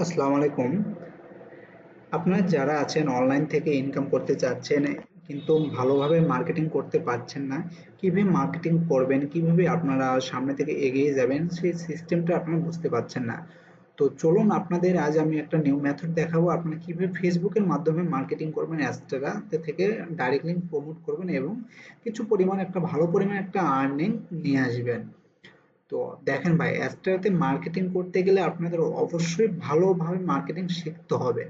আসসালামু আলাইকুম। আপনারা যারা আছেন অনলাইন থেকে ইনকাম করতে চাচ্ছেন কিন্তু ভালোভাবে মার্কেটিং করতে পারছেন না, কিভাবে মার্কেটিং করবেন, কিভাবে আপনারা সামনে থেকে এগিয়ে যাবেন সেই সিস্টেমটা আপনারা বুঝতে পারছেন না। তো চলুন আপনাদের আজ আমি একটা নিউ মেথড দেখাবো আপনারা কিভাবে ফেসবুকের মাধ্যমে মার্কেটিং করবেন অ্যাডস্টেরা থেকে ডাইরেক্ট লিঙ্ক প্রমোট করবেন এবং কিছু পরিমাণ একটা ভালো পরিমাণ একটা আর্নিং নিয়ে আসবেন। তো দেখেন ভাই, অ্যাডস্টারাতে মার্কেটিং করতে গেলে আপনাদের অবশ্যই ভালোভাবে মার্কেটিং শিখতে হবে।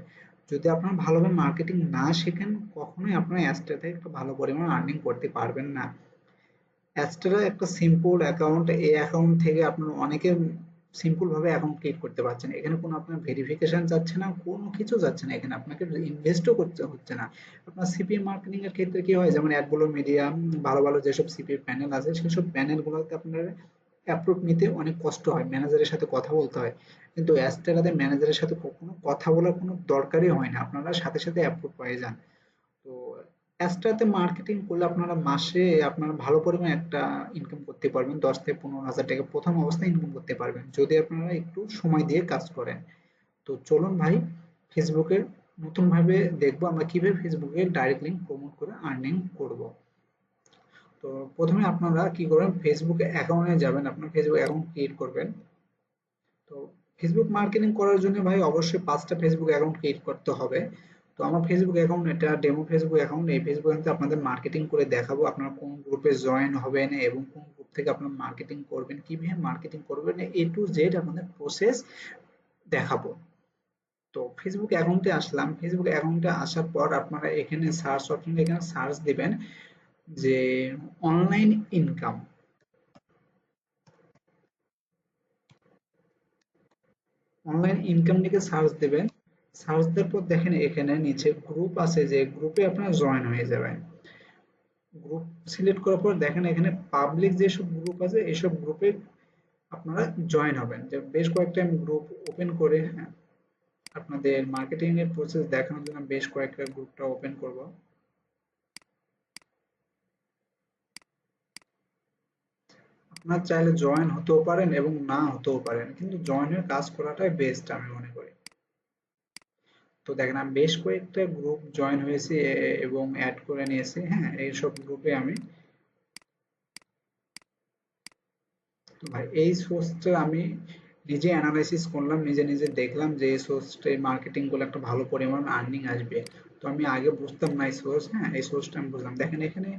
যদি আপনারা ভালোভাবে মার্কেটিং না শেখেন কখনোই আপনারা অ্যাডস্টারা থেকে একটা ভালো পরিমাণ আর্নিং করতে পারবেন না। অ্যাডস্টারা একটা সিম্পল অ্যাকাউন্ট, এই অ্যাকাউন্ট থেকে আপনারা অনেকে সিম্পল ভাবে অ্যাকাউন্ট ক্রিয়েট করতে পারছেন। এখানে কোনো আপনার ভেরিফিকেশন যাচ্ছে না, কোনো কিছু যাচ্ছে না, এখানে আপনাকে ইনভেস্টও করতে হচ্ছে না। আপনার সিপিএম মার্কেটিং এর ক্ষেত্রে কি হয়, যেমন অ্যাডগুলো মিডিয়া ভালো ভালো যেসব সিপিএম প্যানেল আছে সেসব প্যানেলগুলোতে আপনার অ্যাপ্রুভ নিতে অনেক কষ্ট হয়, ম্যানেজারের সাথে কথা বলতে হয়। কিন্তু অ্যাস্টেরাতে ম্যানেজারের সাথে কখনো কথা বলার কোনো দরকারই হয় না, আপনারা সাথে সাথে অ্যাপ্রুভ পেয়ে যান। তো অ্যাস্ট্রাতে মার্কেটিং করলে আপনারা মাসে আপনারা ভালো পরিমাণে একটা ইনকাম করতে পারবেন, 10 থেকে 15 হাজার টাকা প্রথম অবস্থায় ইনকাম করতে পারবেন যদি আপনারা একটু সময় দিয়ে কাজ করেন। তো চলুন ভাই, ফেসবুকের নতুন ভাবে দেখবো আমরা কিভাবে ফেসবুকে ডাইরেক্ট লিঙ্ক প্রমোট করে আর্নিং করব। তো প্রথমে আপনারা কি করবেন, ফেসবুক অ্যাকাউন্টে যাবেন, আপনার ফেসবুক অ্যাকাউন্ট ক্রিয়েট করবেন। তো ফেসবুক মার্কেটিং করার জন্য ভাই অবশ্যই 5টা ফেসবুক অ্যাকাউন্ট ক্রিয়েট করতে হবে। তো আমার ফেসবুক অ্যাকাউন্ট এটা ডেমো ফেসবুক অ্যাকাউন্ট, এই ফেসবুক অ্যাকাউন্টে আপনাদের মার্কেটিং করে দেখাবো আপনারা কোন গ্রুপে জয়েন হবেন এবং কোন গ্রুপ থেকে আপনারা মার্কেটিং করবেন, কিভাবে মার্কেটিং করবেন, এ টু জেড আপনাদের প্রসেস দেখাবো। তো ফেসবুক অ্যাকাউন্টে আসলাম, ফেসবুক অ্যাকাউন্টে আসার পর আপনারা এখানে সার্চ অপশন, এখানে সার্চ দিবেন যে অনলাইন ইনকাম। অনলাইন ইনকাম লিখে সার্চ দেবেন। সার্চ দেওয়ার পর দেখেন এখানে নিচে গ্রুপ আছে, যে গ্রুপে আপনারা জয়েন হয়ে যাবেন। গ্রুপ সিলেক্ট করার পর দেখেন এখানে পাবলিক যেসব গ্রুপ আছে এইসব গ্রুপে আপনারা জয়েন হবেন। যে বেশ কয়েকটা আমি গ্রুপ ওপেন করে, হ্যাঁ, আপনাদের মার্কেটিং এর প্রসেস দেখানোর জন্য বেশ কয়েকটা গ্রুপটা ওপেন করব। আপনারা চাইলে জয়েন হতেও পারেন এবং না হতেও পারেন, কিন্তু জয়েনের কাজ করাটাই বেস্ট আমি মনে করি। তো দেখেন আমি বেশ কয়েকটা গ্রুপ জয়েন হয়েছি এবং অ্যাড করে নিয়েছি, হ্যাঁ, এইসব গ্রুপে আমি। তো ভাই এই সোর্সটা আমি নিজে অ্যানালাইসিস করলাম, নিজে নিজে দেখলাম যে এই সোর্সটা মার্কেটিং করলে একটা ভালো পরিমাণ আর্নিং আসবে। তো আমি আগে বুঝতাম না এই সোর্স, হ্যাঁ, এই সোর্সটা আমি বুঝলাম। দেখেন এখানে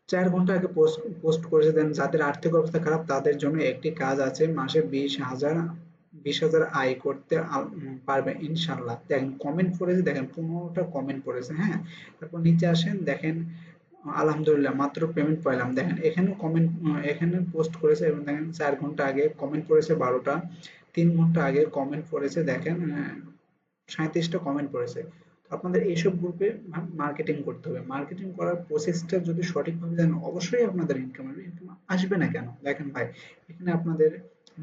4 ঘন্টা আগে পোস্ট পোস্ট করেছে, দেন যাদের আর্থিক অবস্থা খারাপ তাদের জন্য একটি কাজ আছে, মাসে 20,000 আয় করতে পারবে ইনশাল্লাহ। দেখেন কমেন্ট পড়েছে, দেখেন 15টা কমেন্ট পড়েছে, হ্যাঁ। তারপর নিচে আসেন, দেখেন আলহামদুলিল্লাহ মাত্র পেমেন্ট পাইলাম। দেখেন এখানেও কমেন্ট, এখানে পোস্ট করেছে এবং দেখেন 4 ঘন্টা আগে কমেন্ট পড়েছে 12টা, 3 ঘন্টা আগে কমেন্ট পড়েছে দেখেন 37টা কমেন্ট পড়েছে। তো আপনাদের এইসব গ্রুপে মার্কেটিং করতে হবে। মার্কেটিং করার প্রসেসটা যদি সঠিকভাবে জানেন অবশ্যই আপনাদের ইনকাম আসবে। ইনকাম আসবে না কেন, দেখেন ভাই এখানে আপনাদের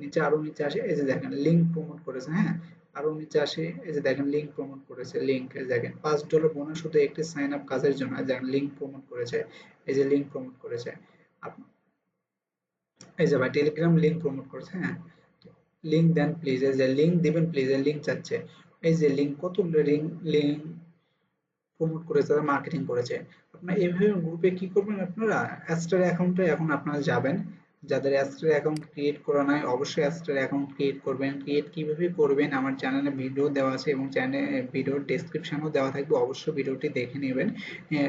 নিচে আরো নিচে আসে, এই যে দেখেন লিঙ্ক প্রমোট করেছে, হ্যাঁ, আরো নিচে আসে, এই যে দেখেন লিঙ্ক প্রমোট করেছে, লিঙ্ক দেখেন $5 বোনাস শুধু একটি সাইন আপ কাজের জন্য, দেখেন লিঙ্ক প্রমোট করেছে, এই যে লিঙ্ক প্রমোট করেছে। এই যে ভাই টেলিগ্রাম লিঙ্ক প্রমোট করছে, হ্যাঁ, লিঙ্ক দেন প্লিজ, এই যে লিঙ্ক দিবেন প্লিজ, এই লিঙ্ক চাচ্ছে, এই যে লিঙ্ক, কত লিঙ্ক লিঙ্ক প্রমোট করেছে, মার্কেটিং করেছে। আপনার এইভাবে গ্রুপে কি করবেন, আপনারা অ্যাস্টার অ্যাকাউন্টে এখন আপনারা যাবেন। যাদের অ্যাস্টার অ্যাকাউন্ট ক্রিয়েট করা নাই অবশ্যই অ্যাস্টার অ্যাকাউন্ট ক্রিয়েট করবেন। ক্রিয়েট কিভাবে করবেন আমার চ্যানেলে ভিডিও দেওয়া আছে এবং চ্যানেলে ভিডিওর ডেসক্রিপশনও দেওয়া থাকবে, অবশ্যই ভিডিওটি দেখে নেবেন।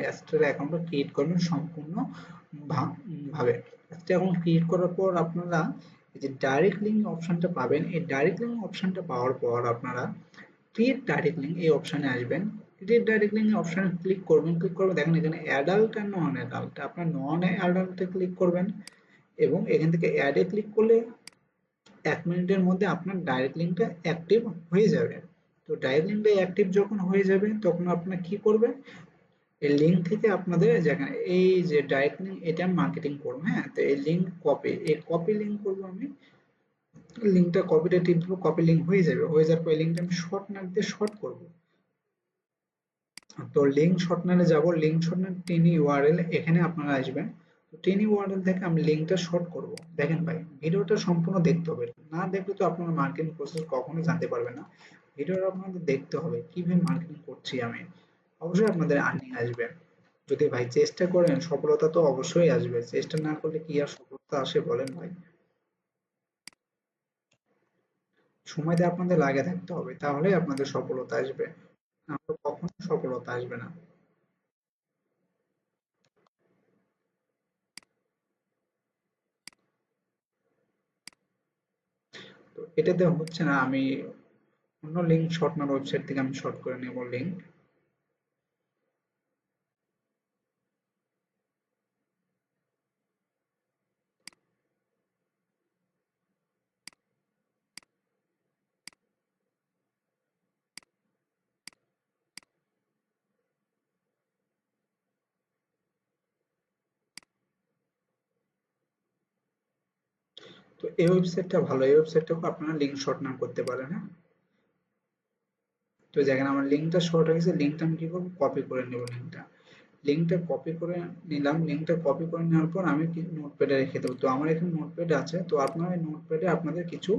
অ্যাস্টার অ্যাকাউন্টটা ক্রিয়েট করবেন সম্পূর্ণ ভাবে। অ্যাস্টার অ্যাকাউন্ট ক্রিয়েট করার পর আপনারা এই যে ডাইরেক্ট লিঙ্ক অপশনটা পাবেন, এই ডাইরেক্ট লিঙ্ক অপশনটা পাওয়ার পর আপনারা ক্রিয়েট ডাইরেক্ট লিঙ্ক এই অপশনে আসবেন। ক্রিয়েট ডাইরেক্ট লিঙ্ক অপশনে ক্লিক করবেন, ক্লিক করবেন দেখেন এখানে অ্যাডাল্ট আর নন অ্যাডাল্ট, আপনার নন অ্যাডাল্টে ক্লিক করবেন এবং এখান থেকে অ্যাডে ক্লিক করলে 1 মিনিটের মধ্যে আপনার ডাইরেক্ট লিঙ্কটা অ্যাক্টিভ হয়ে যাবে। তো ডাইরেক্ট লিঙ্কটা অ্যাক্টিভ যখন হয়ে যাবে তখন আপনার কি করবেন, এই লিঙ্ক থেকে আপনাদের যেখানে এই যে ডাইরেক্ট লিঙ্ক এটা মার্কেটিং করবো, হ্যাঁ, তো এই লিঙ্ক কপি, এই কপি লিঙ্ক করবো আমি, লিঙ্কটা কপিটা টিপ দেবো, কপি লিঙ্ক হয়ে যাবে, হয়ে যাওয়ার পর লিঙ্কটা আমি শর্ট নাম দিয়ে শর্ট করবো। তো লিঙ্ক শর্টনারে যাব, লিঙ্ক শর্টনার টেনে ইউআরএল এখানে আপনারা আসবেন। তো ট্রেনিং মডেল থেকে আমি লিঙ্কটা শর্ট করব। দেখেন ভাই, ভিডিওটা সম্পূর্ণ দেখতে হবে, না দেখলে তো আপনার মার্কেটিং প্রসেস কখনো জানতে পারবে না। ভিডিওটা আপনাদের দেখতে হবে কিভাবে মার্কেটিং করছি আমি, অবশ্যই আপনাদের আর্নিং আসবে। যদি ভাই চেষ্টা করেন, সফলতা তো অবশ্যই আসবে। চেষ্টা না করলে কি আর সফলতা আসে বলেন ভাই? সময়তে আপনাদের লাগে থাকতে হবে, তাহলেই আপনাদের সফলতা আসবে, না হলে কখনো সফলতা আসবে না। তো এটাতে হচ্ছে না, আমি অন্য লিঙ্ক শর্ট মার ওয়েবসাইট থেকে আমি শর্ট করে নেব লিঙ্ক। তো এই ওয়েবসাইটটা ভালো, এই ওয়েবসাইটটাকে আপনারা লিঙ্ক শর্ট নাম করতে পারেন, হ্যাঁ। তো যেখানে আমার লিঙ্কটা শর্ট হয়ে গেছে, লিঙ্কটা আমি কি করবো, কপি করে নেব লিঙ্কটা। লিঙ্কটা কপি করে নিলাম, লিঙ্কটা কপি করে নেওয়ার পর আমি কি নোটপ্যাডে রেখে দেবো। তো আমার এখানে নোটপ্যাড আছে, তো আপনারা এই নোটপ্যাডে আপনাদের কিছু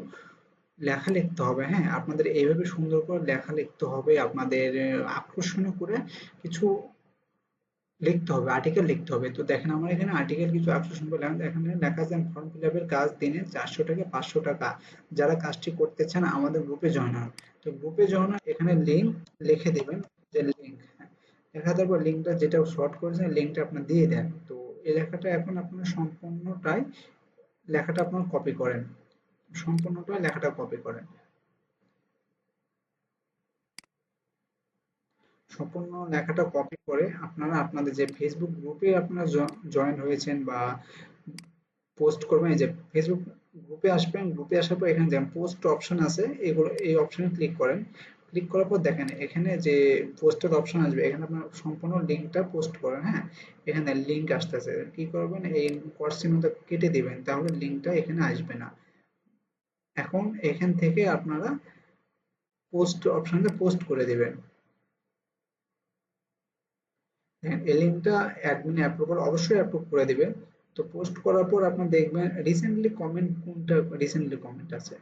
লেখা লিখতে হবে, হ্যাঁ। আপনাদের এইভাবে সুন্দর করে লেখা লিখতে হবে, আপনাদের আকর্ষণীয় করে কিছু লিখতে হবে, আর্টিকেল লিখতে হবে। তো দেখেন আমার এখানে আর্টিকেল কিছু আকর্ষণ পেলাম, এখানে লেখা আছে ফর্ম ফিল আপের কাজ দিনে 400 থেকে 500 টাকা, যারা কাজটি করতে চান আমাদের গ্রুপে জয়েন হন। তো গ্রুপে জয়েন হন, এখানে লিঙ্ক লিখে দিবেন, যে লিঙ্ক, লেখা দেওয়ার পর লিঙ্কটা যেটা শর্ট করেছেন লিঙ্কটা আপনার দিয়ে দেন। তো এই লেখাটা এখন আপনার সম্পূর্ণটাই লেখাটা আপনার কপি করেন, সম্পূর্ণটাই লেখাটা কপি করেন। সম্পূর্ণ লেখাটা কপি করে আপনারা আপনাদের যে ফেসবুক গ্রুপে আপনারা জয়েন হয়েছেন বা পোস্ট করবেন, এই যে ফেসবুক গ্রুপে আসবেন, গ্রুপে আসার পর এখানে যেমন পোস্ট অপশন আছে, এগুলো এই অপশনে ক্লিক করেন। ক্লিক করার পর দেখেন এখানে যে পোস্টের অপশন আসবে, এখানে আপনার সম্পূর্ণ লিঙ্কটা পোস্ট করেন, হ্যাঁ। এখানে লিঙ্ক আসতেছে, কি করবেন, এই ক্রস চিহ্নটা কেটে দিবেন, তাহলে লিঙ্কটা এখানে আসবে না। এখন এখান থেকে আপনারা পোস্ট অপশনটা পোস্ট করে দিবেন। হ্যাঁ, এই লিঙ্কটা অ্যাডমিন অ্যাপ্রুভ করে, অবশ্যই অ্যাপ্রুভ করে দিবে। তো পোস্ট করার পর আপনি দেখবেন রিসেন্টলি কমেন্ট, কোনটা রিসেন্টলি কমেন্ট আছে,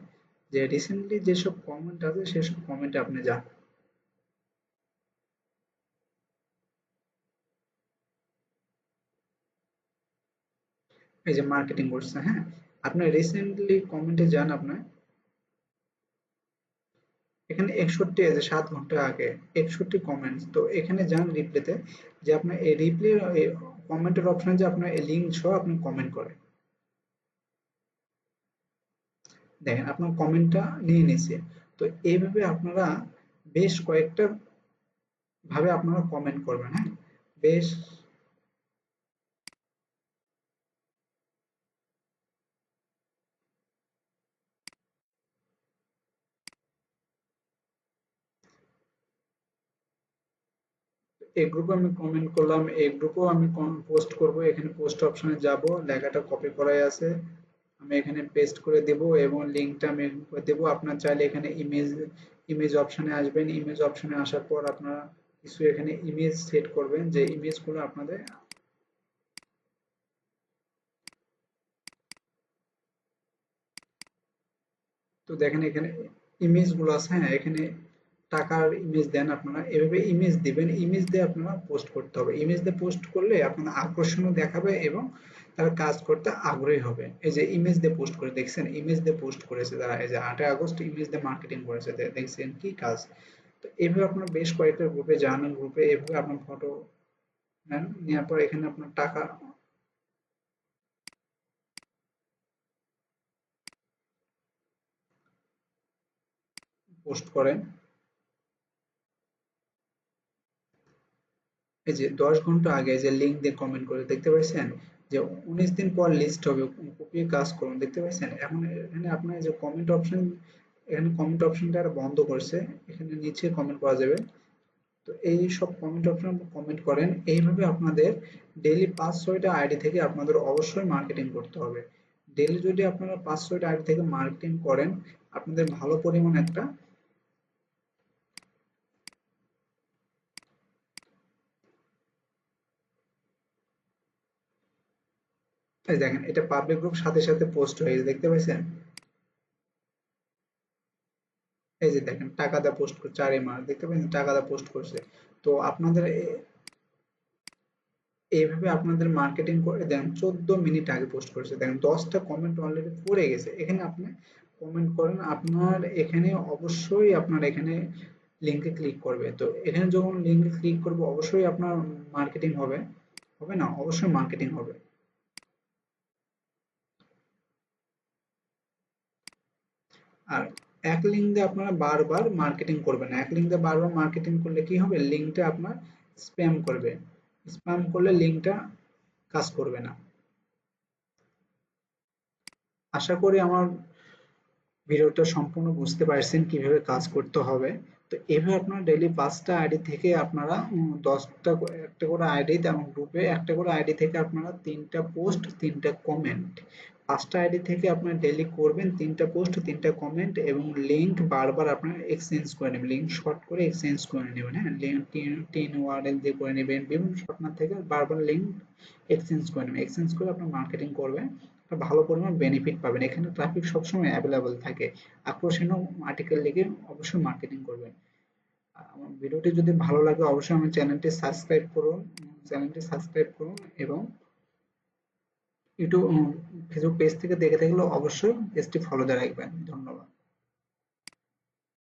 যে রিসেন্টলি যেসব কমেন্ট আছে সেসব কমেন্টে আপনি যান। এই যে মার্কেটিং করছে, হ্যাঁ, আপনি রিসেন্টলি কমেন্টে যান। আপনার এখানে 61, আছে 7 ঘন্টা আগে 61 কমেন্টস, তো এখানে যান রিপ্লেতে, যে আপনার এই রিপ্লে কমেন্টের অপশনে যে আপনার এই লিঙ্ক সহ আপনি কমেন্ট করেন। দেখেন আপনার কমেন্টটা নিয়ে নিছে। তো এইভাবে আপনারা বেশ কয়েকটা ভাবে আপনারা কমেন্ট করবেন, হ্যাঁ। বেশ, এই গ্রুপে আমি কমেন্ট করলাম, এই গ্রুপেও আমি পোস্ট করব। এখানে পোস্ট অপশনে যাব, লেখাটা কপি করাই আছে, আমি এখানে পেস্ট করে দেব এবং লিঙ্কটা আমি দেব। আপনার চাইলে এখানে ইমেজ, ইমেজ অপশনে আসবেন, ইমেজ অপশনে আসার পর আপনারা কিছু এখানে ইমেজ সেট করবেন, যে ইমেজগুলো আপনাদের। তো দেখেন এখানে ইমেজ গুলো আছে, হ্যাঁ। এখানে টাকার ইমেজ দেন, আপনারা এভাবে ইমেজ দিবেন, ইমেজ দিয়ে আপনারা পোস্ট করতে হবে। ইমেজ দিয়ে পোস্ট করলে আপনার আকর্ষণীয় দেখাবে এবং তারা কাজ করতে আগ্রহী হবে। এই যে ইমেজ দিয়ে পোস্ট করে দেখছেন, ইমেজ দিয়ে পোস্ট করেছে তারা, এই যে 8 আগস্ট ইমেজ দিয়ে মার্কেটিং করেছে, দেখছেন কি কাজ। তো এইভাবে আপনার বেশ কয়েকটা গ্রুপে যান, গ্রুপে এভাবে আপনার ফটো নেন, নেওয়ার পর এখানে আপনার টাকা পোস্ট করেন। এই যে 10 ঘন্টা আগে যে লিঙ্ক দিয়ে কমেন্ট করে দেখতে পাচ্ছেন, যে 19 দিন পর লিস্ট হবে, কপিয়ে কাজ করুন, দেখতে পাচ্ছেন। এখন এখানে আপনার যে কমেন্ট অপশন, এখানে কমেন্ট অপশনটা বন্ধ করছে, এখানে নিচে কমেন্ট করা যাবে। তো এই সব কমেন্ট অপশন কমেন্ট করেন। এইভাবে আপনাদের ডেইলি 5-6টা আইডি থেকে আপনাদের অবশ্যই মার্কেটিং করতে হবে। ডেইলি যদি আপনারা 5-6টা আইডি থেকে মার্কেটিং করেন, আপনাদের ভালো পরিমাণ একটা এই দেখেন এটা পাবলিক গ্রুপ সাথে সাথে পোস্ট হয়ে গেছে, দেখতে পাচ্ছেন? এই যে দেখেন টাকা দা পোস্ট করছে, 4 মাস দেখতে পাচ্ছেন টাকা দা পোস্ট করছে। তো আপনাদের এইভাবে আপনাদের মার্কেটিং করে দেন। 14 মিনিট আগে পোস্ট করেছে, দেখেন 10টা কমেন্ট অলরেডি পড়ে গেছে। এখানে আপনি কমেন্ট করেন, আপনার এখানে অবশ্যই আপনার এখানে লিঙ্কে ক্লিক করবে। তো এখানে যখন লিঙ্কে ক্লিক করবে অবশ্যই আপনার মার্কেটিং হবে, হবে না? অবশ্যই মার্কেটিং হবে। আর এক লিঙ্ক দিয়ে আপনারা বারবার মার্কেটিং করবেন না। এক লিঙ্ক দিয়ে বারবার মার্কেটিং করলে কি হবে, লিঙ্কটা আপনার স্প্যাম করবে। স্প্যাম করলে লিঙ্কটা কাজ করবে না। আশা করি আমার ভিডিওটা সম্পূর্ণ বুঝতে পারছেন কিভাবে কাজ করতে হবে। তো এভাবে আপনারা ডেইলি 5টা আইডি থেকে আপনারা 10টা একটা করে আইডি এবং গ্রুপে একটা করে আইডি থেকে আপনারা 3টা পোস্ট 3টা কমেন্ট, 5টা আইডি থেকে আপনারা ডেইলি করবেন 3টা পোস্ট 3টা কমেন্ট এবং লিঙ্ক বারবার আপনারা এক্সচেঞ্জ করে নেবেন, লিঙ্ক শর্ট করে এক্সচেঞ্জ করে নেবেন। হ্যাঁ, লিঙ্ক 3 ওয়ার্ডের দিয়ে করে নেবেন, বিভিন্ন শর্টনার থেকে বারবার লিঙ্ক এক্সচেঞ্জ করে নেবেন। এক্সচেঞ্জ করে আপনার মার্কেটিং করবেন, একটা ভালো পরিমাণ বেনিফিট পাবেন। এখানে ট্রাফিক সবসময় অ্যাভেলেবল থাকে। আকর্ষণীয় আর্টিকেল লিখে অবশ্যই মার্কেটিং করবেন। আর আমার ভিডিওটি যদি ভালো লাগে অবশ্যই আমার চ্যানেলটি সাবস্ক্রাইব করুন এবং ইউটিউব ফেসবুক পেজ থেকে দেখে থাকলে অবশ্যই পেজটি ফলো দিয়ে রাখবেন। ধন্যবাদ।